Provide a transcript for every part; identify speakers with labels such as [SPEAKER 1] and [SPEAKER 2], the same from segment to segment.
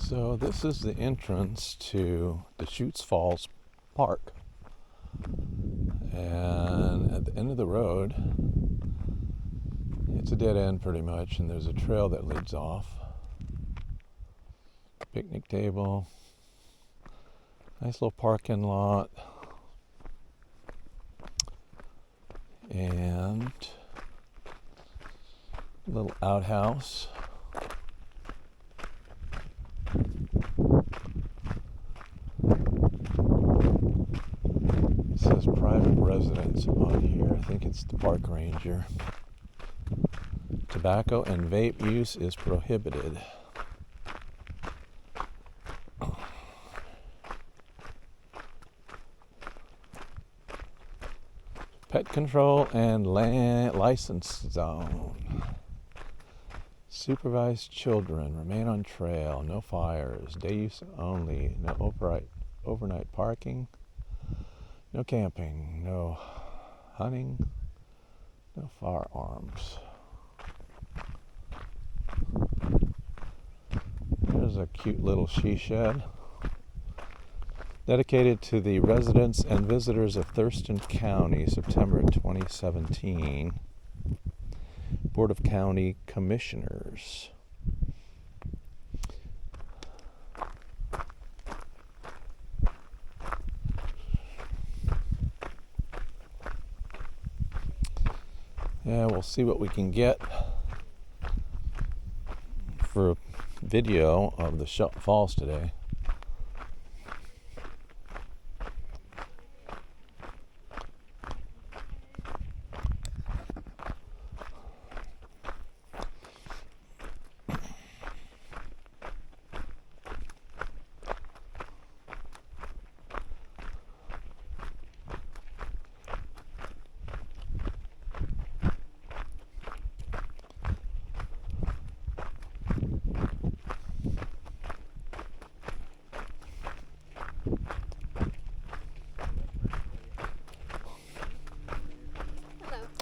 [SPEAKER 1] So this is the entrance to Deschutes Falls Park. And at the end of the road, it's a dead end pretty much, and there's a trail that leads off. Picnic table, nice little parking lot, and a little outhouse. It says private residence on here. I think it's the park ranger. Tobacco and vape use is prohibited. Pet control and land license zone. Supervised children remain on trail. No fires. Day use only. No overnight parking. No camping. No hunting. No firearms. There's a cute little she shed. Dedicated to the residents and visitors of Thurston County, September 2017. Board of County Commissioners. Yeah, we'll see what we can get for a video of the falls today.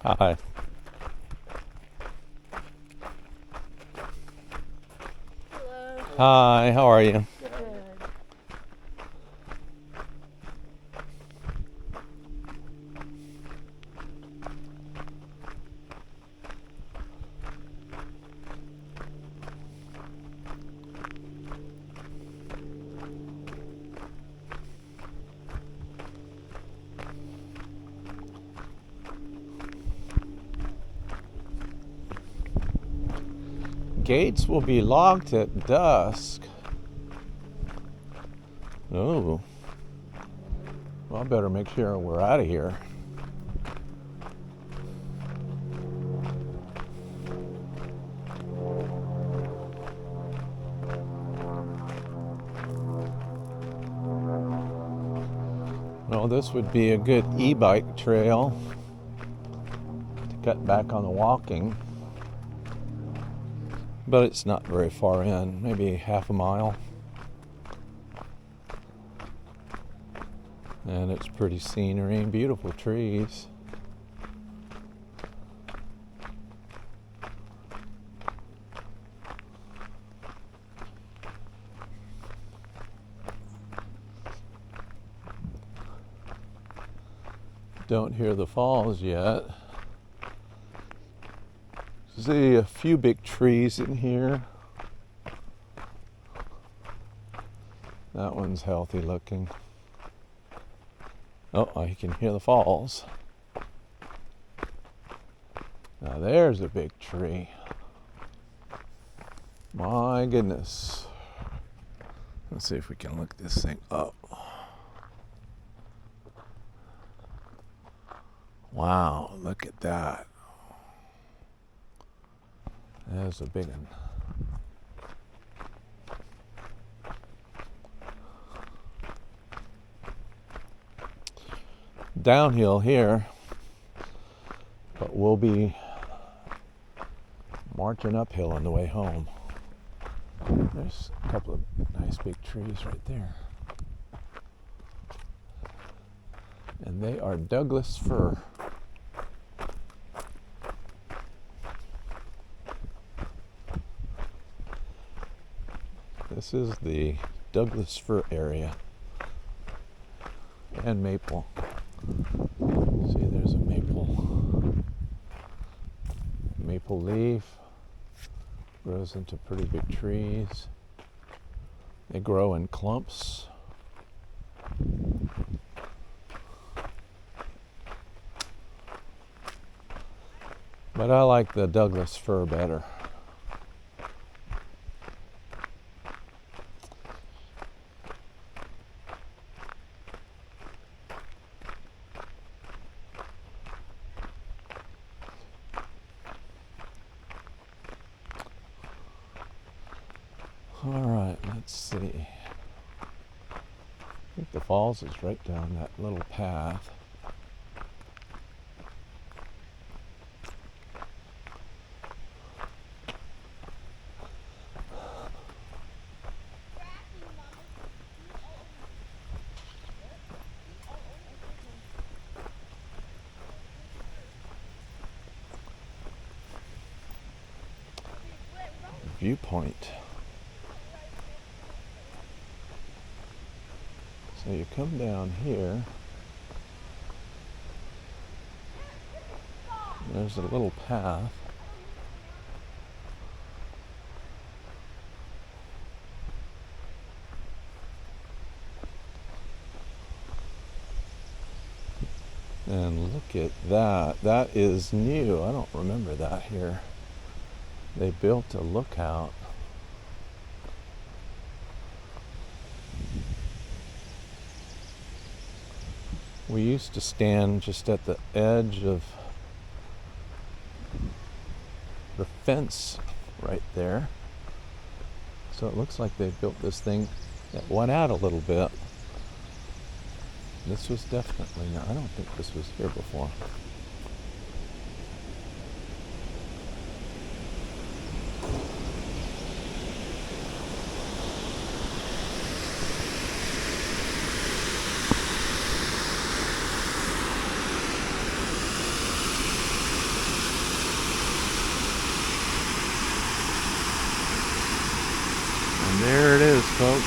[SPEAKER 1] Hi.
[SPEAKER 2] Hello.
[SPEAKER 1] Hi, how are you?
[SPEAKER 2] Good.
[SPEAKER 1] Gates will be locked at dusk. Oh. Well, I better make sure we're out of here. Well, this would be a good e-bike trail to cut back on the walking. But it's not very far in, maybe half a mile. And it's pretty scenery and beautiful trees. Don't hear the falls yet. See a few big trees in here. That one's healthy looking. Oh, I can hear the falls. Now there's a big tree. My goodness. Let's see if we can look this thing up. Wow, look at that. There's a big one. Downhill here, but we'll be marching uphill on the way home. There's a couple of nice big trees right there. And they are Douglas Fir. This is the Douglas Fir area and maple. See, there's a maple leaf. Grows into pretty big trees. They grow in clumps. But I like the Douglas Fir better. All right, let's see. I think the falls is right down that little path. Viewpoint. So you come down here. There's a little path. And look at that. That is new. I don't remember that here. They built a lookout. We used to stand just at the edge of the fence right there. So it looks like they built this thing that went out a little bit. This was definitely not, I don't think this was here before. And there it is, folks.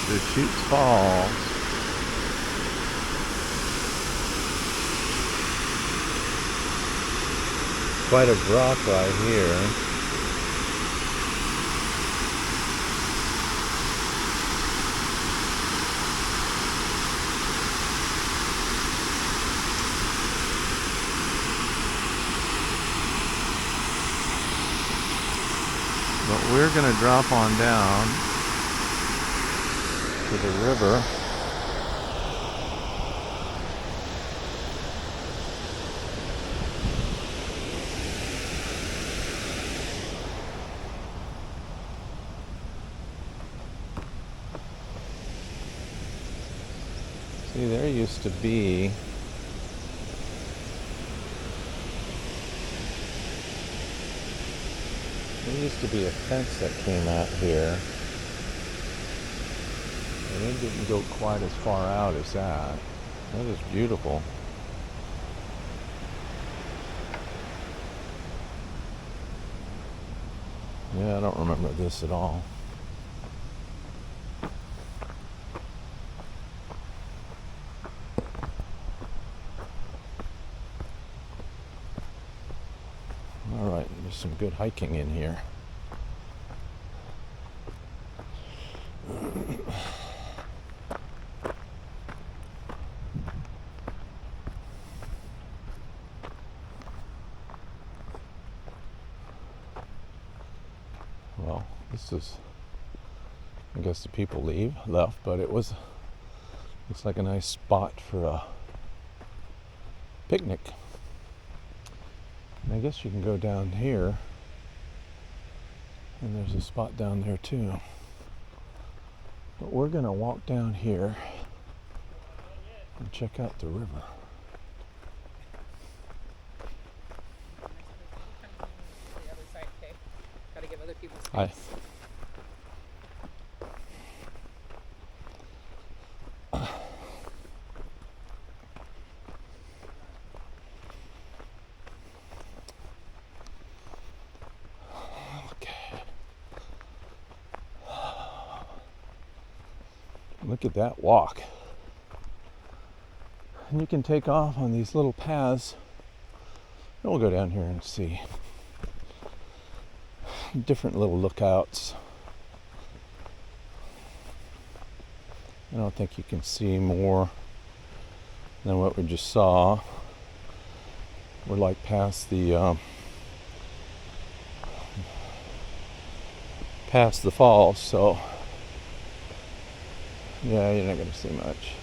[SPEAKER 1] Deschutes Falls. Quite a drop right here. But we're going to drop on down to the river. See, there used to be a fence that came out here, and it didn't go quite as far out as that. That is beautiful. Yeah, I don't remember this at all. All right, there's some good hiking in here. Well, this is, I guess the people left, but it looks like a nice spot for a picnic. And I guess you can go down here, and there's a spot down there too. But we're gonna walk down here and check out the river.
[SPEAKER 2] The other side, okay? Gotta give other people space.
[SPEAKER 1] Hi. Look at that walk. And you can take off on these little paths. And we'll go down here and see different little lookouts. I don't think you can see more than what we just saw. We're like past the falls, so yeah, you're not going to see much.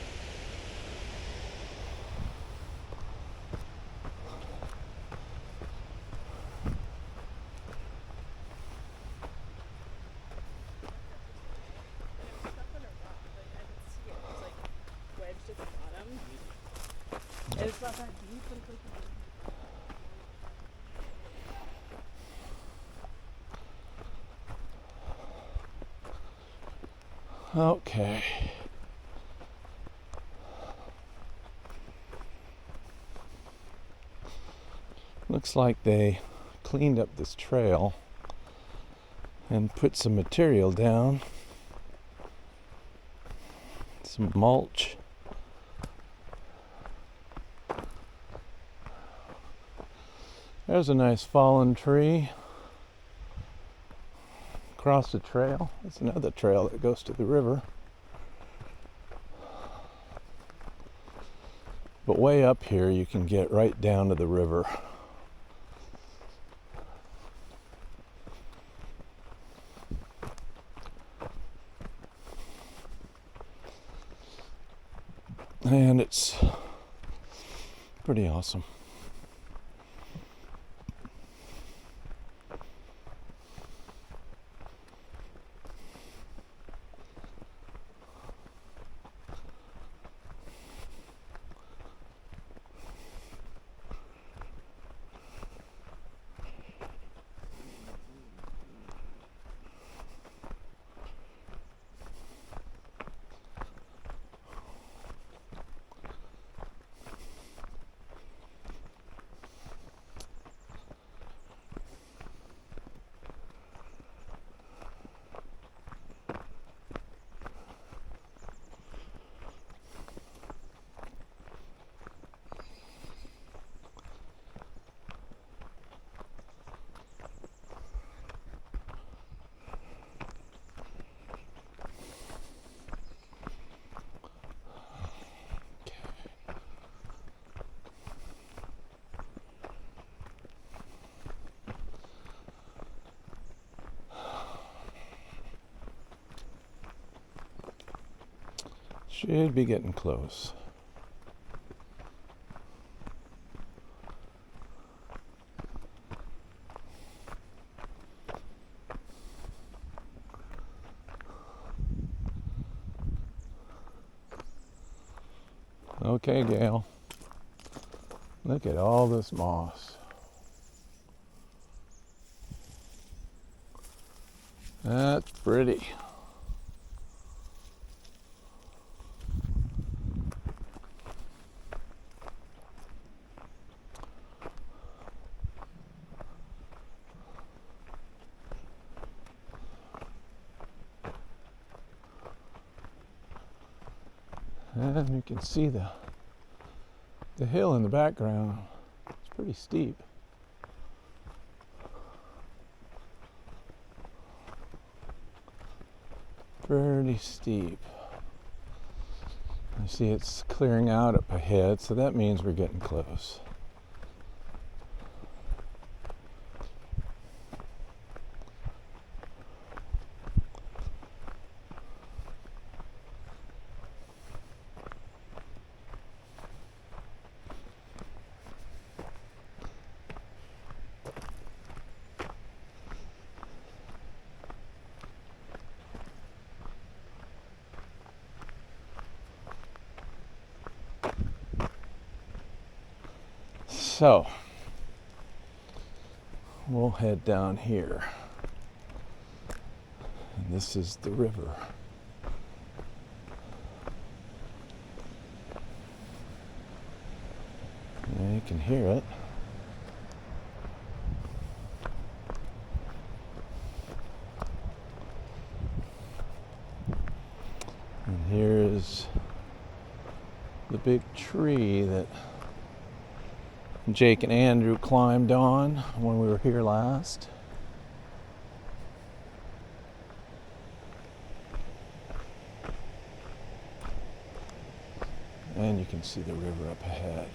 [SPEAKER 2] It's not that deep.
[SPEAKER 1] Okay. Looks like they cleaned up this trail and put some material down. Some mulch. There's a nice fallen tree across the trail. That's another trail that goes to the river. But way up here you can get right down to the river. And it's pretty awesome. Should be getting close. Okay, Gail. Look at all this moss. That's pretty. And you can see the hill in the background. It's pretty steep. Pretty steep. I see it's clearing out up ahead, so that means we're getting close. So, we'll head down here. And this is the river. And you can hear it. And here's is the big tree that Jake and Andrew climbed on when we were here last. And you can see the river up ahead.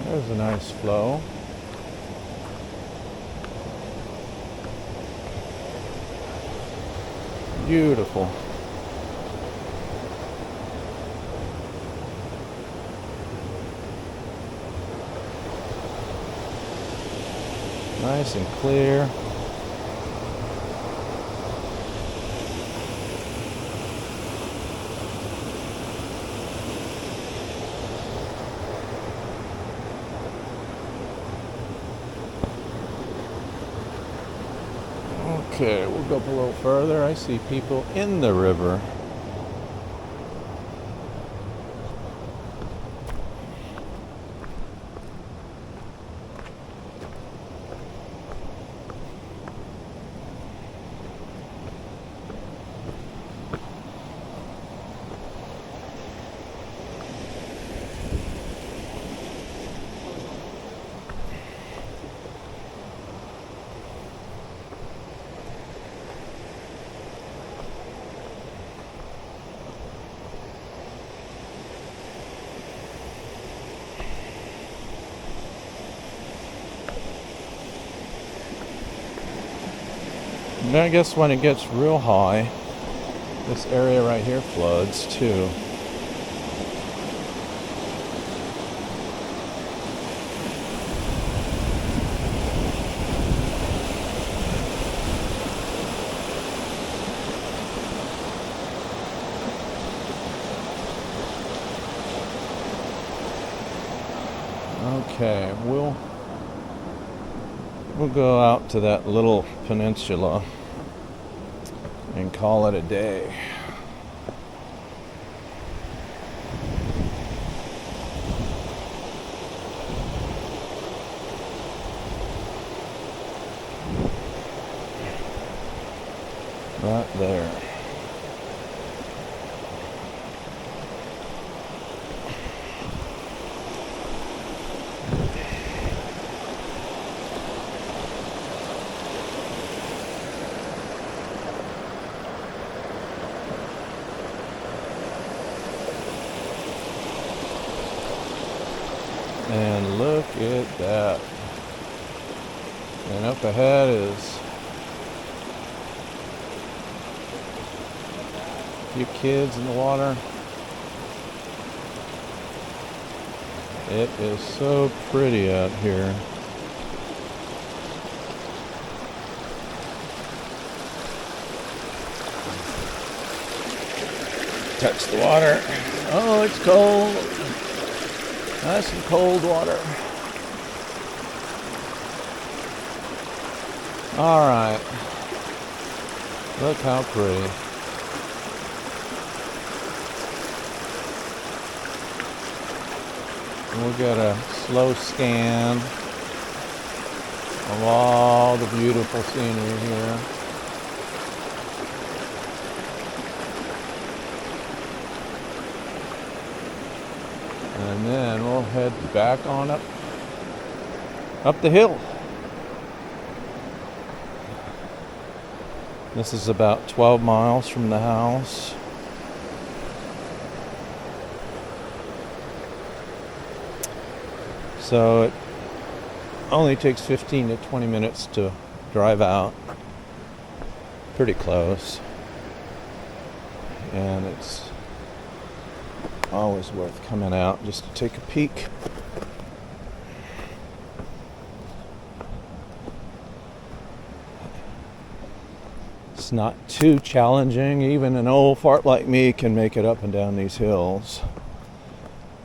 [SPEAKER 1] There's a nice flow. Beautiful. Nice and clear. Okay, we'll go up a little further. I see people in the river. And I guess when it gets real high, this area right here floods too. Okay, we'll go out to that little peninsula and call it a day. Right there. And look at that. And up ahead is a few kids in the water. It is so pretty out here. Touch the water. Oh, it's cold. Nice and cold water. All right. Look how pretty. We'll get a slow scan of all the beautiful scenery here. And then we'll head back on up the hill. This is about 12 miles from the house. So only takes 15 to 20 minutes to drive out. Pretty close. And it's always worth coming out just to take a peek. It's not too challenging. Even an old fart like me can make it up and down these hills.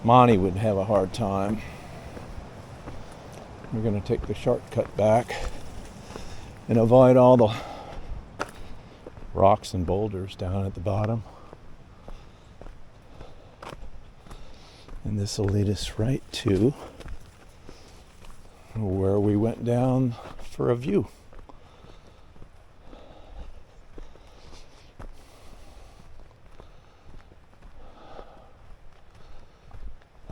[SPEAKER 1] Monty would have a hard time. We're going to take the shortcut back and avoid all the rocks and boulders down at the bottom. And this will lead us right to where we went down for a view.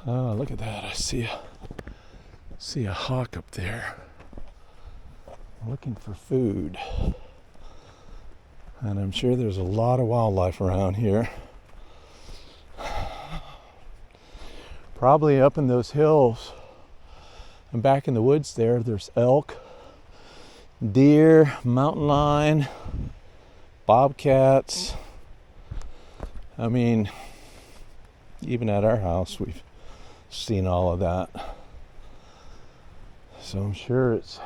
[SPEAKER 1] Oh, look at that. I see a hawk up there looking for food. And I'm sure there's a lot of wildlife around here. Probably up in those hills and back in the woods there's elk, deer, mountain lion, bobcats. I mean, even at our house we've seen all of that. So I'm sure it's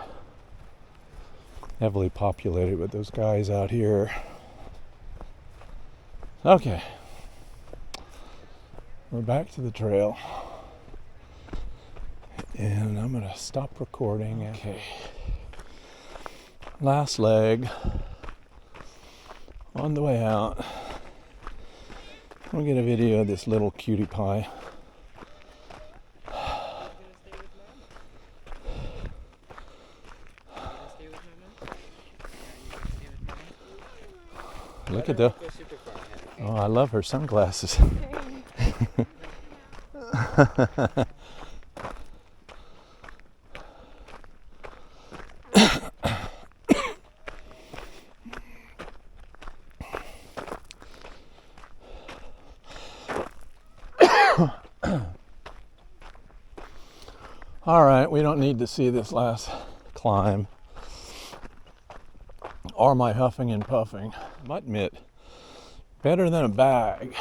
[SPEAKER 1] heavily populated with those guys out here. Okay, we're back to the trail. And I'm gonna stop recording. Okay. Last leg. On the way out, we'll get a video of this little cutie pie. Look at the... Oh, I love her sunglasses. All right, we don't need to see this last climb or my huffing and puffing. Mutt mitt, better than a bag.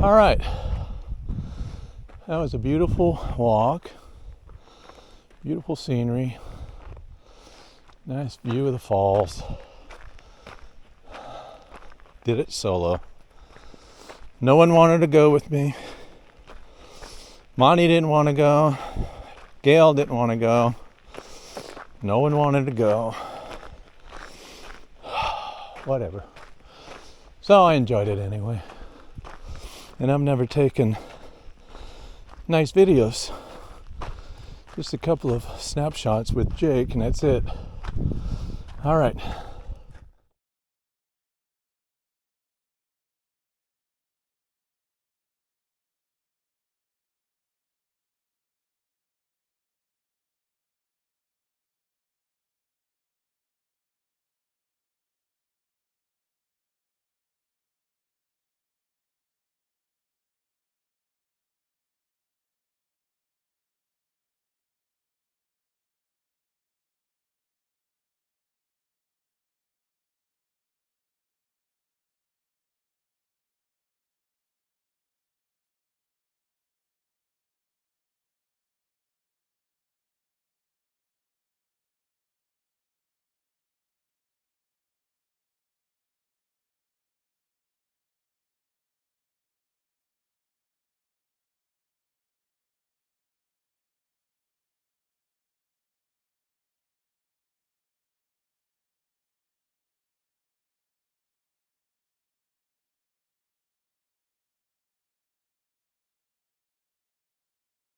[SPEAKER 1] All right, that was a beautiful walk, beautiful scenery, nice view of the falls. Did it solo. No one wanted to go with me. Monty didn't want to go. Gail didn't want to go. No one wanted to go. Whatever. So I enjoyed it anyway. And I've never taken nice videos. Just a couple of snapshots with Jake, and that's it. All right.